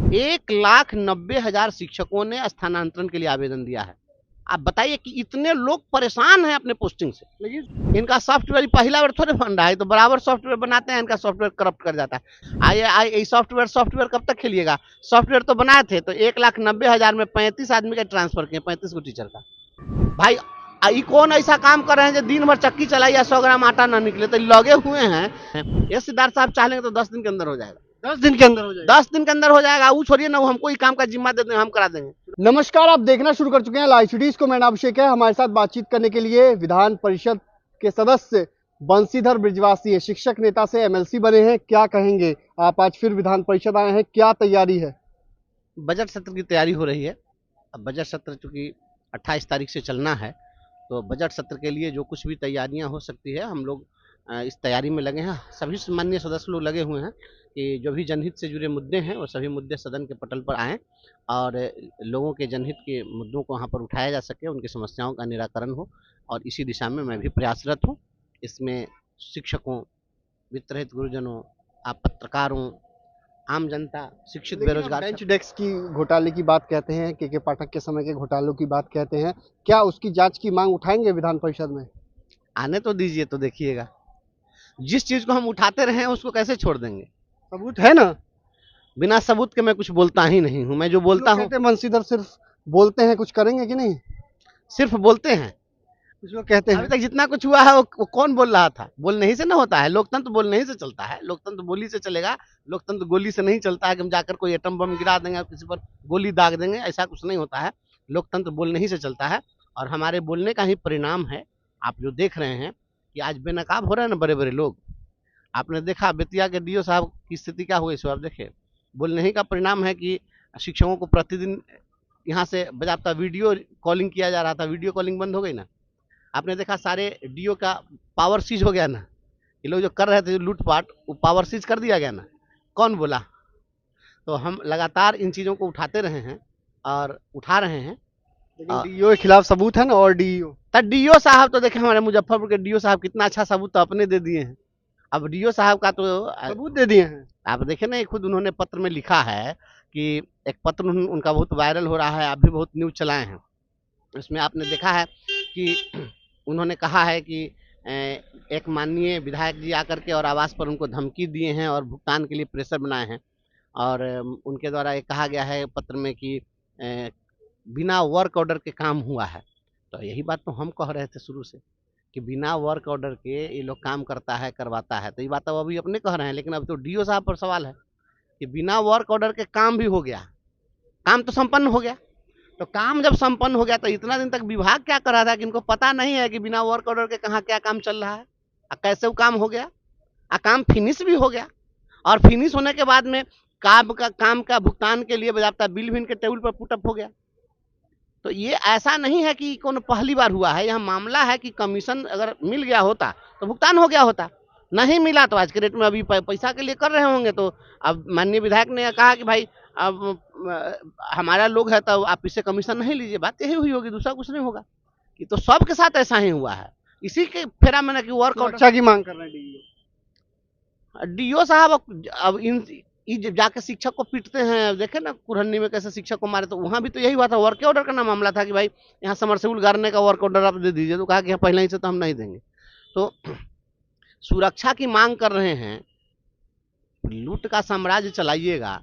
1,90,000 शिक्षकों ने स्थानांतरण के लिए आवेदन दिया है। आप बताइए कि इतने लोग परेशान हैं अपने पोस्टिंग से, लेकिन इनका सॉफ्टवेयर पहला बार थोड़े बन रहा है, तो बराबर सॉफ्टवेयर बनाते हैं, इनका सॉफ्टवेयर करप्ट कर जाता है। आई सॉफ्टवेयर कब तक खेलिएगा? सॉफ्टवेयर तो बनाए थे, तो 1,90,000 में 35 आदमी का ट्रांसफर किए, 35 को टीचर का। भाई कौन ऐसा काम कर रहे हैं जो दिन भर चक्की चलाई या 100 ग्राम आटा ना निकले, तो लगे हुए हैं। ये सिद्धार्थ साहब चाहेंगे तो 10 दिन के अंदर हो जाएगा। 10 दिन के अंदर हो जाएगा। 10 दिन के अंदर हो जाएगा। वो छोड़िए ना, वो हमको ही काम का जिम्मा दे दें, हम करा देंगे। नमस्कार, आप देखना शुरू कर चुके हैं लाइव सिटीज को। मैं अभिषेक है। हमारे साथ बातचीत करने के लिए विधान परिषद के सदस्य बंशीधर बृजवासी है। शिक्षक नेता से एमएलसी बने हैं। क्या कहेंगे आप? आज फिर विधान परिषद आए हैं, क्या तैयारी है? बजट सत्र की तैयारी हो रही है। अब बजट सत्र चूंकि 28 तारीख से चलना है, तो बजट सत्र के लिए जो कुछ भी तैयारियां हो सकती है, हम लोग इस तैयारी में लगे हैं। सभी माननीय सदस्य लोग लगे हुए हैं कि जो भी जनहित से जुड़े मुद्दे हैं, वो सभी मुद्दे सदन के पटल पर आएँ और लोगों के जनहित के मुद्दों को वहाँ पर उठाया जा सके, उनकी समस्याओं का निराकरण हो, और इसी दिशा में मैं भी प्रयासरत हूँ। इसमें शिक्षकों, वित्तरहित गुरुजनों, आप पत्रकारों, आम जनता, शिक्षित बेरोजगार, बेंच डेस्क की घोटाले की बात कहते हैं, के पाठक के समय के घोटालों की बात कहते हैं, क्या उसकी जांच की मांग उठाएंगे विधान परिषद में? आने तो दीजिए, तो देखिएगा। जिस चीज को हम उठाते रहे हैं उसको कैसे छोड़ देंगे? सबूत है ना? बिना सबूत के मैं कुछ बोलता ही नहीं हूँ। मैं जो बोलता हूँ, बंशीधर सिर्फ बोलते हैं, कुछ करेंगे कि नहीं? सिर्फ बोलते हैं। कुछ लोग कहते हैं अभी तक जितना कुछ हुआ है वो कौन बोल रहा था? बोलने ही से ना होता है। लोकतंत्र बोलने ही से चलता है। लोकतंत्र बोली से चलेगा। लोकतंत्र गोली से नहीं चलता है कि हम जाकर कोई एटम बम गिरा देंगे, किसी पर गोली दाग देंगे, ऐसा कुछ नहीं होता है। लोकतंत्र बोलने ही से चलता है, और हमारे बोलने का ही परिणाम है। आप जो देख रहे हैं कि आज बेनकाब हो रहे हैं ना बड़े बड़े लोग। आपने देखा बेतिया के डीओ साहब की स्थिति क्या हुई, सो आप देखिए। बोलने ही का परिणाम है कि शिक्षकों को प्रतिदिन यहाँ से बजाबता वीडियो कॉलिंग किया जा रहा था। वीडियो कॉलिंग बंद हो गई ना। आपने देखा सारे डीओ का पावर सीज हो गया ना। ये लोग जो कर रहे थे लूटपाट, वो पावर सीज कर दिया गया ना। कौन बोला? तो हम लगातार इन चीज़ों को उठाते रहे हैं और उठा रहे हैं। लेकिन डीओ के खिलाफ सबूत है ना? और डीओ साहब तो देखे, हमारे मुजफ्फरपुर के डीओ साहब कितना अच्छा सबूत तो अपने दे दिए हैं। अब डीओ साहब का तो सबूत दे दिए हैं। आप देखे ना, खुद उन्होंने पत्र में लिखा है कि एक पत्र उनका बहुत वायरल हो रहा है। आप भी बहुत न्यूज़ चलाए हैं। इसमें आपने देखा है कि उन्होंने कहा है कि एक माननीय विधायक जी आकर के और आवास पर उनको धमकी दिए हैं और भुगतान के लिए प्रेशर बनाए हैं। और उनके द्वारा ये कहा गया है पत्र में कि बिना वर्क ऑर्डर के काम हुआ है। तो यही बात तो हम कह रहे थे शुरू से कि बिना वर्क ऑर्डर के ये लोग काम करता है, करवाता है। तो ये बात तो अभी अपने कह रहे हैं, लेकिन अब तो डीओ साहब पर सवाल है कि बिना वर्क ऑर्डर के काम भी हो गया, काम तो संपन्न हो गया। तो काम जब संपन्न हो गया, तो इतना दिन तक विभाग क्या कर रहा था कि इनको पता नहीं है कि बिना वर्क ऑर्डर के कहाँ क्या काम चल रहा है, कैसे वो काम हो गया, काम फिनिश भी हो गया। और फिनिश होने के बाद में काम का भुगतान के लिए बजाबता बिल भी इनके टेबल पर पुटअप हो गया। तो ये ऐसा नहीं है कि कौन पहली बार हुआ है। यह मामला है कि कमीशन अगर मिल गया होता तो भुगतान हो गया होता, नहीं मिला तो आज के डेट में अभी पैसा के लिए कर रहे होंगे। तो अब माननीय विधायक ने कहा कि भाई अब हमारा लोग है तो आप इससे कमीशन नहीं लीजिए। बात यही हुई होगी, दूसरा कुछ नहीं होगा। कि तो सबके साथ ऐसा ही हुआ है। इसी के फेरा में ना कि वर्क सुरक्षा की मांग कर रहे हैं डीओ साहब। अब जब जाके शिक्षक को पीटते हैं, देखे ना कुरहनी में कैसे शिक्षक को मारे, तो वहाँ भी तो यही हुआ था। वर्क ऑर्डर का ना मामला था कि भाई यहाँ समरसेबुल गाड़ने का वर्क ऑर्डर आप दे दीजिए। तो कहा कि पहले ही से तो हम नहीं देंगे। तो सुरक्षा की मांग कर रहे हैं। लूट का साम्राज्य चलाइएगा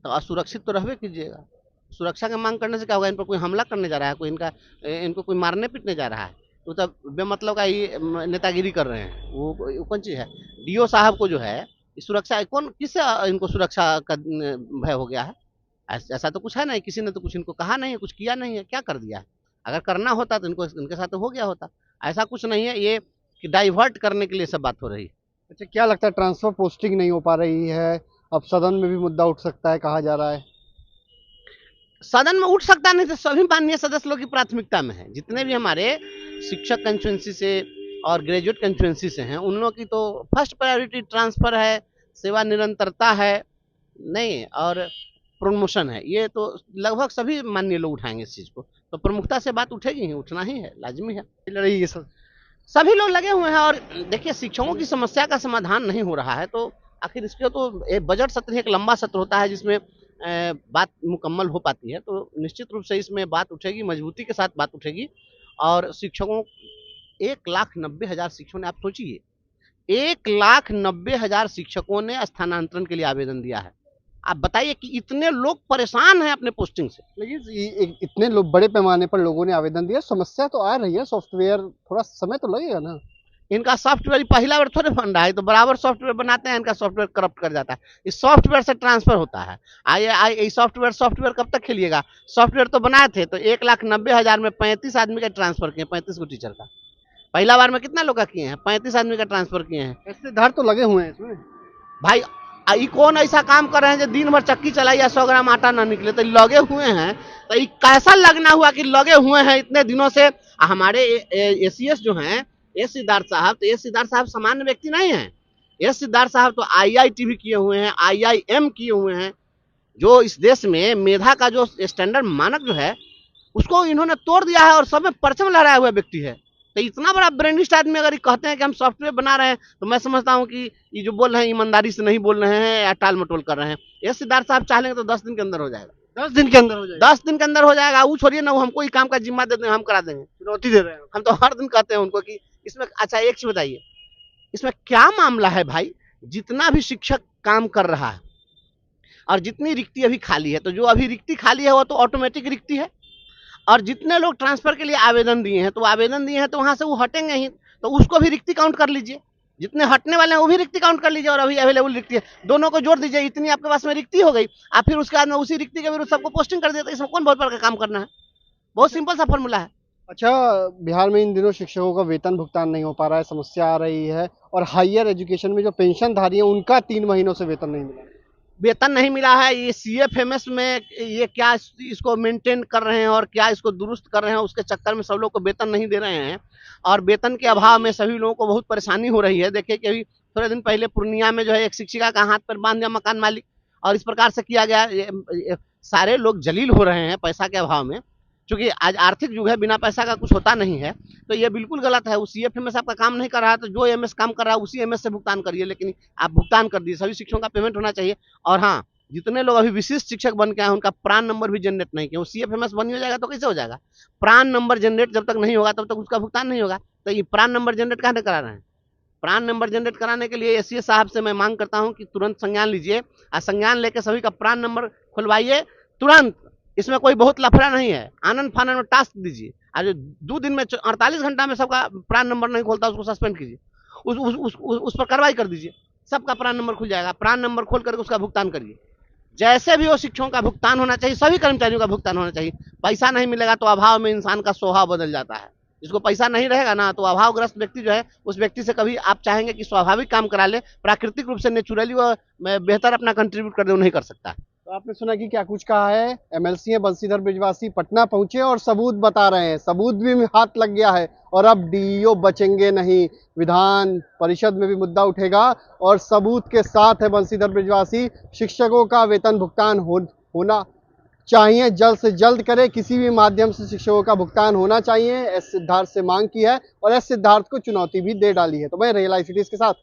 तो असुरक्षित तो रहबे कीजिएगा। सुरक्षा की मांग करने से क्या होगा? इन पर कोई हमला करने जा रहा है, कोई इनको कोई मारने पीटने जा रहा है, तो तब बेमतलब का ये नेतागिरी कर रहे हैं। वो कौन चीज़ है? डीओ साहब को जो है सुरक्षा, कौन किससे इनको सुरक्षा का भय हो गया है? ऐसा तो कुछ है नहीं। किसी ने तो कुछ इनको कहा नहीं है, कुछ किया नहीं है। क्या कर दिया है? अगर करना होता तो इनके साथ तो हो गया होता। ऐसा कुछ नहीं है। ये कि डाइवर्ट करने के लिए सब बात हो रही है। अच्छा, क्या लगता है ट्रांसफर पोस्टिंग नहीं हो पा रही है? अब सदन में भी मुद्दा उठ सकता है, कहा जा रहा है। सदन में उठ सकता नहीं, तो सभी माननीय सदस्य लोग की प्राथमिकता में है। जितने भी हमारे शिक्षक कंस्टिट्यूएंसी से और ग्रेजुएट कंस्टिट्यूएंसी से हैं, उन लोगों की तो फर्स्ट प्रायोरिटी ट्रांसफर है, सेवा निरंतरता है नहीं, और प्रमोशन है। ये तो लगभग सभी माननीय लोग उठाएंगे इस चीज को। तो प्रमुखता से बात उठेगी ही, उठना ही है, लाजमी है। लड़ाई ये सब सभी लोग लगे हुए हैं। और देखिए, शिक्षकों की समस्या का समाधान नहीं हो रहा है, तो आखिर इसके तो एक बजट सत्र एक लंबा सत्र होता है जिसमें बात मुकम्मल हो पाती है, तो निश्चित रूप से इसमें बात उठेगी, मजबूती के साथ बात उठेगी। और शिक्षकों 1,90,000 शिक्षकों ने, आप सोचिए 1,90,000 शिक्षकों ने स्थानांतरण के लिए आवेदन दिया है। आप बताइए कि इतने लोग परेशान हैं अपने पोस्टिंग से। लेकिन इतने लोग बड़े पैमाने पर लोगों ने आवेदन दिया, समस्या तो आ रही है, सॉफ्टवेयर थोड़ा समय तो लगेगा ना। इनका सॉफ्टवेयर पहला बार थोड़े बन रहा है, तो बराबर सॉफ्टवेयर बनाते हैं, इनका सॉफ्टवेयर करप्ट कर जाता है। इस सॉफ्टवेयर से ट्रांसफर होता है। आइए सॉफ्टवेयर कब तक खेलिएगा? सॉफ्टवेयर तो बनाए थे, तो 1,90,000 में 35 आदमी का ट्रांसफर किए, 35 को टीचर का। पहला बार में कितना लोग का किए हैं? 35 आदमी का ट्रांसफर किए हैं। ऐसे धार तो लगे हुए हैं इसमें भाई कौन ऐसा काम कर रहे हैं जो दिन भर चक्की चलाई या 100 ग्राम आटा ना निकले, तो लगे हुए हैं। तो कैसा लगना हुआ कि लगे हुए हैं इतने दिनों से। हमारे एसीएस जो हैं, एस सिद्धार्थ साहब, तो एस सिद्धार्थ साहब सामान्य व्यक्ति नहीं है। एस सिद्धार्थ साहब तो IIT भी किए हुए हैं, IIM किए हुए हैं। जो इस देश में मेधा का जो स्टैंडर्ड मानक जो है, उसको इन्होंने तोड़ दिया है और सब में परचम लहराया हुआ व्यक्ति है। तो इतना बड़ा ब्रेनिस्ट आदमी अगर कहते हैं कि हम सॉफ्टवेयर बना रहे हैं, तो मैं समझता हूं कि ये जो बोल रहे हैं ईमानदारी से नहीं बोल रहे हैं या टाल मटोल कर रहे हैं। एस सिद्धार्थ साहब चाहेंगे तो 10 दिन के अंदर हो जाएगा। 10 दिन के अंदर हो जाएगा। 10 दिन के अंदर हो जाएगा। वो छोड़िए ना, वो हमको ही काम का जिम्मा दे दें, हम करा देंगे। चुनौती दे रहे हैं। हम तो हर दिन कहते हैं उनको कि इसमें, अच्छा एक चीज बताइए, इसमें क्या मामला है भाई? जितना भी शिक्षक काम कर रहा है और जितनी रिक्ति अभी खाली है, तो जो अभी रिक्ति खाली है वो तो ऑटोमेटिक रिक्ति है। और जितने लोग ट्रांसफर के लिए आवेदन दिए हैं, तो आवेदन दिए हैं तो वहां से वो हटेंगे ही, तो उसको भी रिक्ति काउंट कर लीजिए। जितने हटने वाले हैं वो भी रिक्ति काउंट कर लीजिए, और अभी अवेलेबल रिक्ति है, दोनों को जोड़ दीजिए। इतनी आपके पास में रिक्ति हो गई, आप फिर उसके बाद में उसी रिक्ति के विरुद्ध सबको पोस्टिंग कर देते। इसमें कौन बहुत बड़ा काम करना है? बहुत सिंपल सा फॉर्मूला है। अच्छा, बिहार में इन दिनों शिक्षकों का वेतन भुगतान नहीं हो पा रहा है, समस्या आ रही है, और हायर एजुकेशन में जो पेंशनधारी है उनका 3 महीनों से वेतन नहीं मिला। वेतन नहीं मिला है। ये CFMS में ये क्या इसको मेंटेन कर रहे हैं और क्या इसको दुरुस्त कर रहे हैं, उसके चक्कर में सब लोग को वेतन नहीं दे रहे हैं। और वेतन के अभाव में सभी लोगों को बहुत परेशानी हो रही है। देखिए कि अभी थोड़े दिन पहले पूर्णिया में जो है एक शिक्षिका का हाथ पर बांध दिया मकान मालिक, और इस प्रकार से किया गया। सारे लोग जलील हो रहे हैं पैसा के अभाव में, क्योंकि आज आर्थिक युग है, बिना पैसा का कुछ होता नहीं है। तो ये बिल्कुल गलत है। उस CFMS आपका काम नहीं कर रहा है, तो जो MS काम कर रहा है उसी MS से भुगतान करिए। लेकिन आप भुगतान कर दीजिए, सभी शिक्षकों का पेमेंट होना चाहिए। और हाँ, जितने लोग अभी विशिष्ट शिक्षक बन के आए उनका प्रान नंबर भी जनरेट नहीं किया। वो CFMS बन हो जाएगा तो कैसे हो जाएगा? प्रान नंबर जनरेट जब तक नहीं होगा तब तक उसका भुगतान नहीं होगा। तो ये प्रान नंबर जनरेट कहाँ करा रहे हैं? प्रान नंबर जनरेट कराने के लिए SCS साहब से मैं मांग करता हूँ कि तुरंत संज्ञान लीजिए, और संज्ञान लेके सभी का प्रान नंबर खुलवाइए तुरंत। इसमें कोई बहुत लफड़ा नहीं है। आनंद फानंद में टास्क दीजिए। आज 2 दिन में 48 घंटा में सबका प्रान नंबर नहीं खोलता, उसको सस्पेंड कीजिए। उस पर कार्रवाई कर दीजिए, सबका प्रान नंबर खुल जाएगा। प्रान नंबर खोल करके उसका भुगतान करिए। जैसे भी वो शिक्षकों का भुगतान होना चाहिए, सभी कर्मचारियों का भुगतान होना चाहिए। पैसा नहीं मिलेगा तो अभाव में इंसान का स्वभाव बदल जाता है। जिसको पैसा नहीं रहेगा ना, तो अभावग्रस्त व्यक्ति जो है, उस व्यक्ति से कभी आप चाहेंगे कि स्वाभाविक काम करा ले, प्राकृतिक रूप से नेचुरली वो बेहतर अपना कंट्रीब्यूट कर दे, वो नहीं कर सकता। तो आपने सुना कि क्या कुछ कहा है। MLC हैं बंशीधर बृजवासी, पटना पहुंचे और सबूत बता रहे हैं। सबूत भी हाथ लग गया है, और अब DEO बचेंगे नहीं। विधान परिषद में भी मुद्दा उठेगा, और सबूत के साथ है बंशीधर बृजवासी। शिक्षकों का वेतन भुगतान होना चाहिए, जल्द से जल्द करे, किसी भी माध्यम से शिक्षकों का भुगतान होना चाहिए। S सिद्धार्थ से मांग की है, और S सिद्धार्थ को चुनौती भी दे डाली है। तो मैं रियल ICTs के साथ